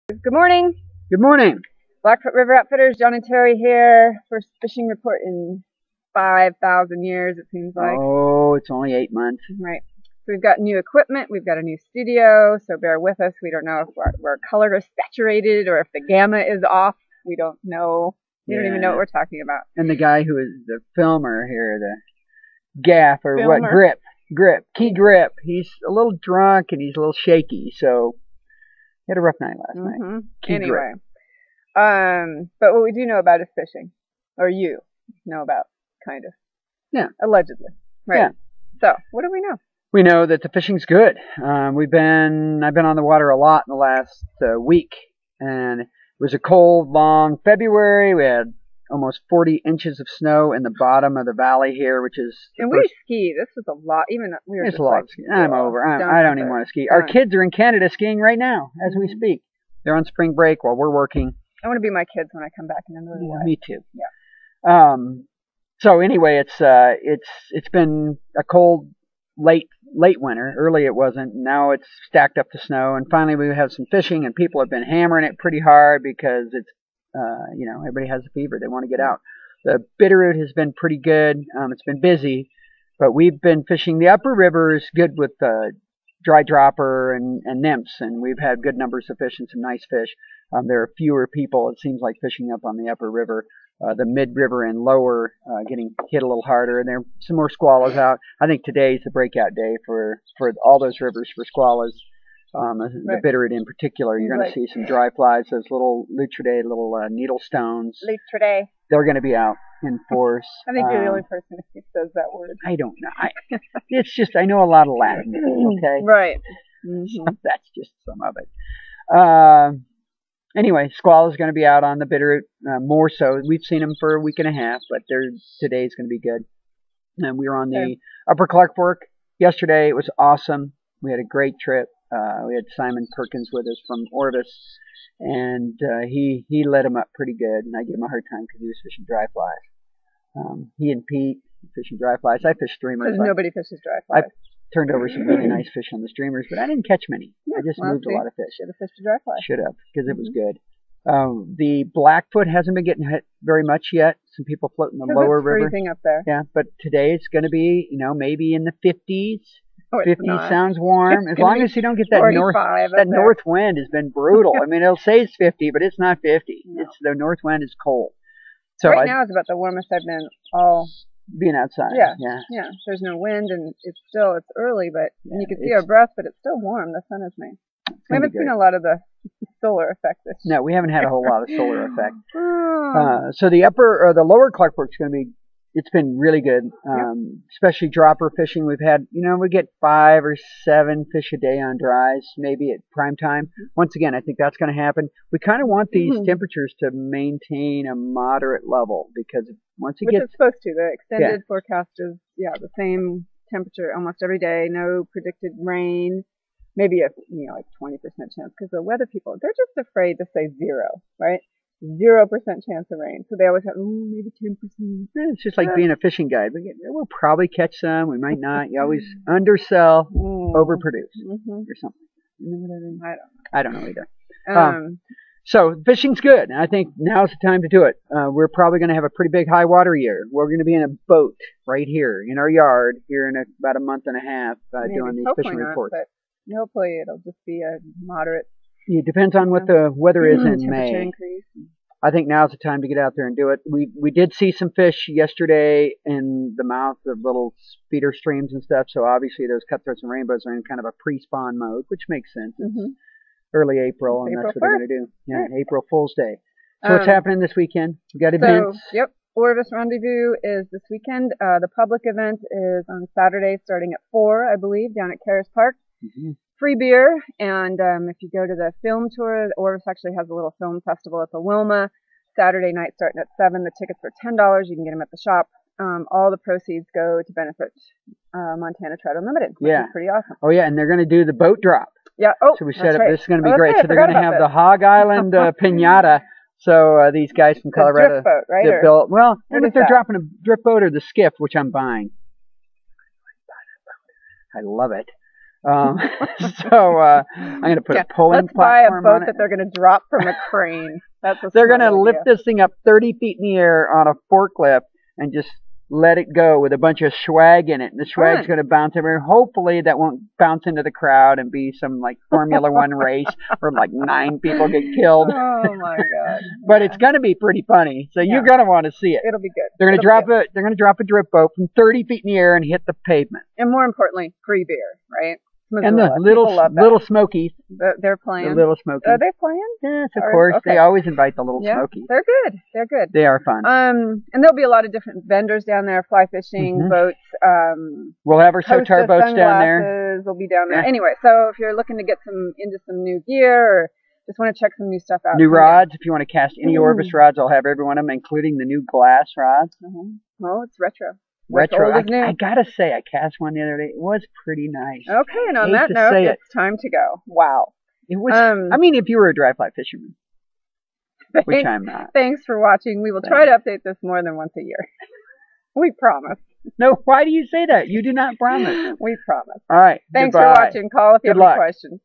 Good morning. Good morning. Blackfoot River Outfitters, John and Terry here. First fishing report in 5,000 years, it seems like. Oh, it's only 8 months. Right. So we've got new equipment. We've got a new studio, so bear with us. We don't know if we're color saturated or if the gamma is off. We don't know. We don't even know what we're talking about. And the guy who is the filmer here, the gaff or Filmer. what, Key Grip. He's a little drunk and he's a little shaky, so he had a rough night last night. Key Anyway. Grip. But what we do know about is fishing. Or you know about, kind of. Yeah. Allegedly. Right. Yeah. So, what do we know? We know that the fishing's good. I've been on the water a lot in the last week, and it was a cold, long February. We had almost 40 inches of snow in the bottom of the valley here, which is. And we ski. This was a lot. Even we were. It's just a lot of skiing. I'm over. I don't even want to ski. Our kids are in Canada skiing right now as we speak. They're on spring break while we're working. I want to be my kids when I come back in another way. Me too. Yeah. So anyway, it's been a cold late winter. Early it wasn't. Now it's stacked up to snow, and finally we have some fishing, and people have been hammering it pretty hard because it's everybody has a fever. They want to get out. The Bitterroot has been pretty good. It's been busy, but we've been fishing. The upper river is good with dry dropper and nymphs, and we've had good numbers of fish and some nice fish. There are fewer people, it seems like, fishing up on the upper river. The mid-river and lower getting hit a little harder, and there are some more squallows out. I think today's the breakout day for all those rivers for squallows. The Bitterroot in particular, you're going to see some dry flies, those little lutridae, little needle stones. Lutridae. They're going to be out in force. I think you're the only person who says that word. I don't know. It's just, I know a lot of Latin, okay? Right. That's just some of it. Anyway, squallow's going to be out on the Bitterroot more so. We've seen them for a week and a half, but today's going to be good. And we were on the Upper Clark Fork yesterday. It was awesome. We had a great trip. We had Simon Perkins with us from Orvis, and he lit him up pretty good, and I gave him a hard time because he was fishing dry flies. He and Pete fishing dry flies. I fish streamers. Because nobody fishes dry flies. I turned over some really nice fish on the streamers, but I didn't catch many. I just moved a lot of fish. Should have fished a dry fly. Should have, because it was good. The Blackfoot hasn't been getting hit very much yet. Some people float in the lower river. It's freezing up there. Yeah, but today it's going to be, maybe in the 50s. Oh, 50 sounds warm. As long as you don't get that north wind has been brutal. I mean, it'll say it's 50, but it's not 50. No. It's the north wind is cold. So right now is about the warmest I've been all being outside. Yeah. There's no wind, and it's early, but you can see our breath, but it's still warm. The sun is nice. We haven't seen a lot of the solar effect this year. No, we haven't had a whole lot of solar effect. So the lower Clark Fork is going to be. It's been really good, especially dropper fishing. We've had, we get 5 or 7 fish a day on dries, maybe at prime time. Once again, I think that's going to happen. We kind of want these temperatures to maintain a moderate level because once it Which gets... it's supposed to. The extended forecast is, the same temperature almost every day. No predicted rain. Maybe a, like 20% chance because the weather people, they're just afraid to say 0, right? 0% chance of rain. So they always have, maybe 10%. It's just like being a fishing guide. We'll probably catch some. We might not. You always undersell, overproduce, or something. You know what I mean? I don't know either. So fishing's good. I think now's the time to do it. We're probably going to have a pretty big high water year. We're going to be in a boat right here in our yard here in about a month and a half doing these fishing reports. But hopefully it'll just be a moderate. It depends on what the weather is in May. Increase. I think now's the time to get out there and do it. We did see some fish yesterday in the mouth of little feeder streams and stuff, so obviously those cutthroats and rainbows are in kind of a pre-spawn mode, which makes sense. It's early April, and that's what they're going to do. Yeah, April Fool's Day. So what's happening this weekend? We got events. Orvis Rendezvous is this weekend. The public event is on Saturday starting at 4, I believe, down at Caras Park. Free beer, and if you go to the film tour, Orvis actually has a little film festival at the Wilma. Saturday night starting at 7. The tickets are $10. You can get them at the shop. All the proceeds go to benefit Montana Trout Unlimited, which is pretty awesome. Oh, yeah, and they're going to do the boat drop. Yeah. So we set up, this is going to be great. So they're going to have the Hog Island Pinata. So these guys from Colorado. The drift boat, right? Well, what if they're dropping a drift boat or the skiff, which I'm buying? I love it. So I'm going to put a pulling let's buy a platform boat on it. that they're going to drop from a crane. That's a They're going to smart lift idea. this thing up 30 feet in the air on a forklift and just let it go with a bunch of swag in it. And the swag's going to bounce everywhere. Hopefully that won't bounce into the crowd and be some like Formula One race where like 9 people get killed. Oh my God. But it's going to be pretty funny. So you're going to want to see it. It'll be good. They're going to drop a drift boat from 30 feet in the air and hit the pavement. And more importantly, free beer, right? And the little Smokies. They're playing. The little Smokies. Are they playing? Yes, of course. Okay. They always invite the little Smokies. They're good. They're good. They are fun. And there'll be a lot of different vendors down there, fly fishing, boats. We'll have our Sotar boats down there. Will be down there. Anyway, so if you're looking to get into some new gear or just want to check some new stuff out. New rods. If you want to cast any Orvis rods, I'll have every one of them, including the new glass rods. Well, it's retro. Retro. I gotta say, I cast one the other day. It was pretty nice. Okay, and on that note, it's time to go. Wow. It was. I mean, if you were a dry fly fisherman, which I'm not. Thanks for watching. We will try to update this more than once a year. We promise. No, why do you say that? You do not promise. We promise. All right. Thanks for watching. Call if you have any questions.